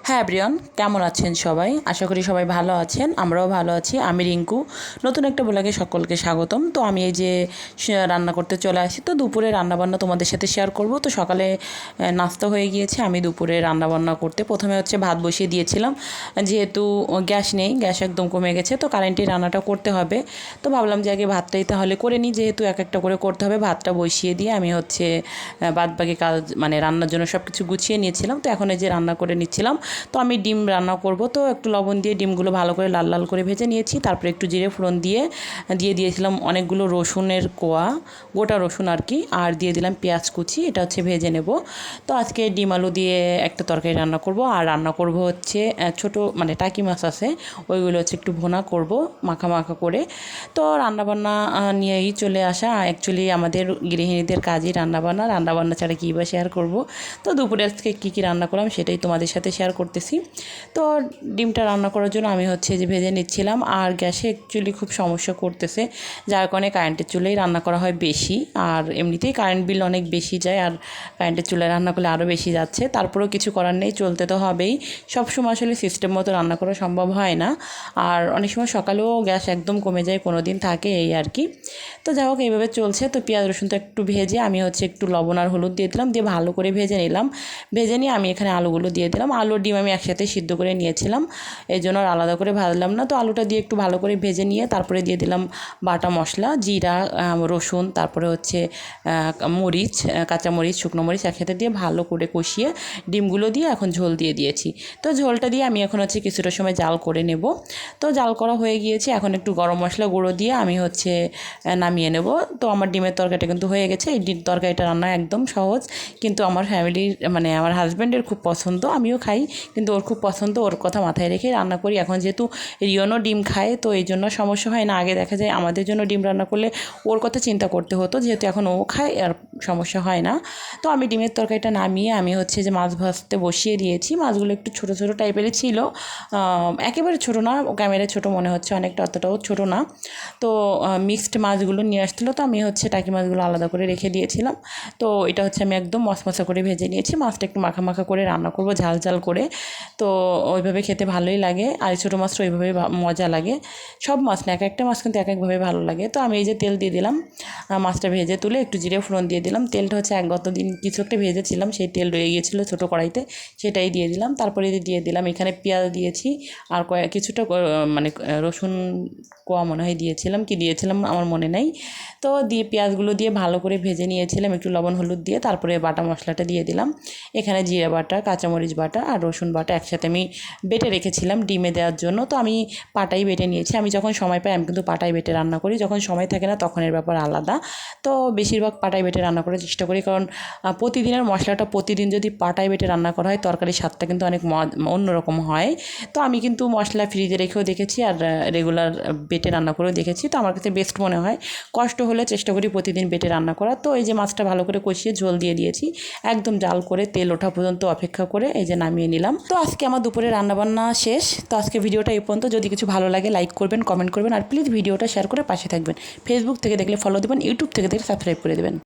হ্যাঁ এভরিওয়ান, কেমন আছেন সবাই? আশা করি সবাই ভালো আছেন। আমরাও ভালো আছি। আমি রিঙ্কু, নতুন একটা ব্লগে সকলকে স্বাগতম। তো আমি এই যে রান্না করতে চলে আসি। তো দুপুরে রান্নাবান্না তোমাদের সাথে শেয়ার করব। তো সকালে নাস্তা হয়ে গিয়েছে, আমি দুপুরে রান্নাবান্না করতে প্রথমে ভাত বসিয়ে দিয়েছিলাম। যেহেতু গ্যাস নেই, গ্যাস একদম কমে গেছে, তো কারেন্টে রান্নাটা করতে হবে। তো ভাবলাম যে আগে ভাতটাই তাহলে করে নিই, যেহেতু এক একটা করে করতে হবে। ভাতটা বসিয়ে দিয়ে আমি বাদবাকি কাজ রান্নার জন্য সব কিছু গুছিয়ে নিয়েছিলাম। তো এখন এই যে রান্না করে নিচ্ছিলাম। তো আমি ডিম রান্না করব, তো একটু লবণ দিয়ে ডিমগুলো ভালো করে লাল লাল করে ভেজে নিয়েছি। তারপরে একটু জিরে ফোড়ন দিয়ে দিয়েছিলাম অনেকগুলো রসুনের কোয়া, গোটা রসুন আর কি, আর দিয়ে দিলাম পেঁয়াজ কুচি। এটা ভেজে নেব। তো আজকে ডিম আলু দিয়ে একটা তরকারি রান্না করব, আর রান্না করব ছোটো টাকি মাছ আছে, ওইগুলো একটু ভুনা করব মাখা মাখা করে। তো রান্নাবান্না নিয়েই চলে আসা। অ্যাকচুয়ালি আমাদের গৃহিণীদের কাজই রান্নাবান্না ছাড়া কী বা শেয়ার করব। তো দুপুরে আজকে কী রান্না করলাম সেটাই তোমাদের সাথে শেয়ার করতেছি। তো ডিমটা রান্না করার জন্য আমি যে ভেজে নিচ্ছিলাম। আর গ্যাসে অ্যাকচুয়ালি খুব সমস্যা করতেছে, যার কারণে কারেন্টের চুলায় রান্না করা হয় বেশি। আর এমনিতেই কারেন্ট বিল অনেক বেশি যায়, আর কারেন্টের চুলায় রান্না করলে আরও বেশি যাচ্ছে। তারপরেও কিছু করার নেই, চলতে তো হবেই। সবসময় আসলে সিস্টেম মতো রান্না করা সম্ভব হয় না। আর অনেক সময় সকালেও গ্যাস একদম কমে যায়, কোনো দিন থাকে, এই আর কি। তো যাই হোক, এইভাবে চলছে। তো পেঁয়াজ রসুন তো একটু ভেজে আমি একটু লবণ আর হলুদ দিয়ে দিলাম, দিয়ে ভালো করে ভেজে নিলাম। ভেজে নিয়ে আমি এখানে আলুগুলো দিয়ে দিলাম। আলু ডিম আমি একসাথে সিদ্ধ করে নিয়েছিলাম, এই জন্য আর আলাদা করে ভাজলাম না। তো আলুটা দিয়ে একটু ভালো করে ভেজে নিয়ে তারপরে দিয়ে দিলাম বাটা মশলা, জিরা, রসুন, তারপরে মরিচ, কাঁচামরিচ, শুকনো মরিচ একসাথে দিয়ে ভালো করে কষিয়ে ডিমগুলো দিয়ে এখন ঝোল দিয়ে দিয়েছি। তো ঝোলটা দিয়ে আমি এখন কিছুটা সময় জাল করে নেব। তো জাল করা হয়ে গিয়েছে, এখন একটু গরম মশলা গুঁড়ো দিয়ে আমি নামিয়ে নেব। তো আমার ডিমের তরকারিটা কিন্তু হয়ে গেছে। এই ডিম তরকারিটা রান্না একদম সহজ, কিন্তু আমার ফ্যামিলির আমার হাজব্যান্ডের খুব পছন্দ। আমিও খাই, কিন্তু ওর খুব পছন্দ, ওর কথা মাথায় রেখে রান্না করি। এখন যেহেতু রিয়নও ডিম খায়, তো এই জন্য সমস্যা হয় না। আগে দেখা যায় আমাদের জন্য ডিম রান্না করলে ওর কথা চিন্তা করতে হতো, যেহেতু এখন ও খায় আর সমস্যা হয় না। তো আমি ডিমের তরকারিটা নামিয়ে আমি যে মাছ ভাজতে বসিয়ে দিয়েছি। মাছগুলো একটু ছোটো ছোটো টাইপেরই ছিল, একেবারে ছোটো না, ক্যামেরায় ছোটো মনে হচ্ছে অনেকটা, অতটাও ছোটো না। তো মিক্সড মাছগুলো নিয়ে আসছিলো, তো আমি টাকি মাছগুলো আলাদা করে রেখে দিয়েছিলাম। তো এটা আমি একদম মশমশা করে ভেজে নিয়েছি। মাছটা একটু মাখা মাখা করে রান্না করব, ঝাল ঝাল করে। তো ওইভাবে খেতে ভালোই লাগে, আর ছোটো মাছটা ওইভাবেই মজা লাগে। সব মাছ না, এক একটা মাছ কিন্তু এক একভাবে ভালো লাগে। তো আমি এই যে তেল দিয়ে দিলাম, মাছটা ভেজে তুলে একটু জিরে ফোড়ন দিয়ে দিলাম। তেলটা গতদিন কিছু একটা ভেজেছিলাম, সেই তেল রয়ে গিয়েছিলো ছোটো কড়াইতে, সেটাই দিয়ে দিলাম। তারপরে দিয়ে দিলাম এখানে পেঁয়াজ দিয়েছি, আর কিছুটা রসুন কোয়া মনে হয় দিয়েছিলাম, কি দিয়েছিলাম আমার মনে নেই। তো দিয়ে পেঁয়াজগুলো দিয়ে ভালো করে ভেজে নিয়েছিলাম একটু লবণ হলুদ দিয়ে। তারপরে বাটা মশলাটা দিয়ে দিলাম। এখানে জিরা বাটা, কাঁচামরিচ বাটা আর রসুন বাটা একসাথে আমি বেটে রেখেছিলাম ডিমে দেওয়ার জন্য। তো আমি পাটাই বেটে নিয়েছি। আমি যখন সময় পাই আমি কিন্তু পাটাই বেটে রান্না করি, যখন সময় থাকে না তখন এর ব্যাপার আলাদা। তো বেশিরভাগ পাটাই বেটে রান্না করার চেষ্টা করি, কারণ প্রতিদিনের মশলাটা প্রতিদিন যদি পাটাই বেটে রান্না করা হয়, তরকারির স্বাদটা কিন্তু অনেক অন্যরকম হয়। তো আমি কিন্তু মশলা ফ্রিজে রেখেও দেখেছি, আর রেগুলার বেটে রান্না করেও দেখেছি। তো আমার কাছে বেস্ট মনে হয়। কষ্ট হলে চেষ্টা করি প্রতিদিন বেটে রান্না করা। তো এই যে মাছটা ভালো করে কষিয়ে ঝোল দিয়ে দিয়েছি, একদম জাল করে তেল ওঠা পর্যন্ত অপেক্ষা করে এই যে নামিয়ে নিলাম। তো আজকে আমার দুপুরে রান্নাবান্না শেষ। তো আজকে ভিডিওটা এই পর্যন্ত। যদি কিছু ভালো লাগে লাইক করবেন, কমেন্ট করবেন, আর প্লিজ ভিডিওটা শেয়ার করে পাশে থাকবেন। ফেসবুক থেকে দেখলে ফলো দেবেন, ইউটিউব থেকে দেখলে সাবস্ক্রাইব করে দেবেন।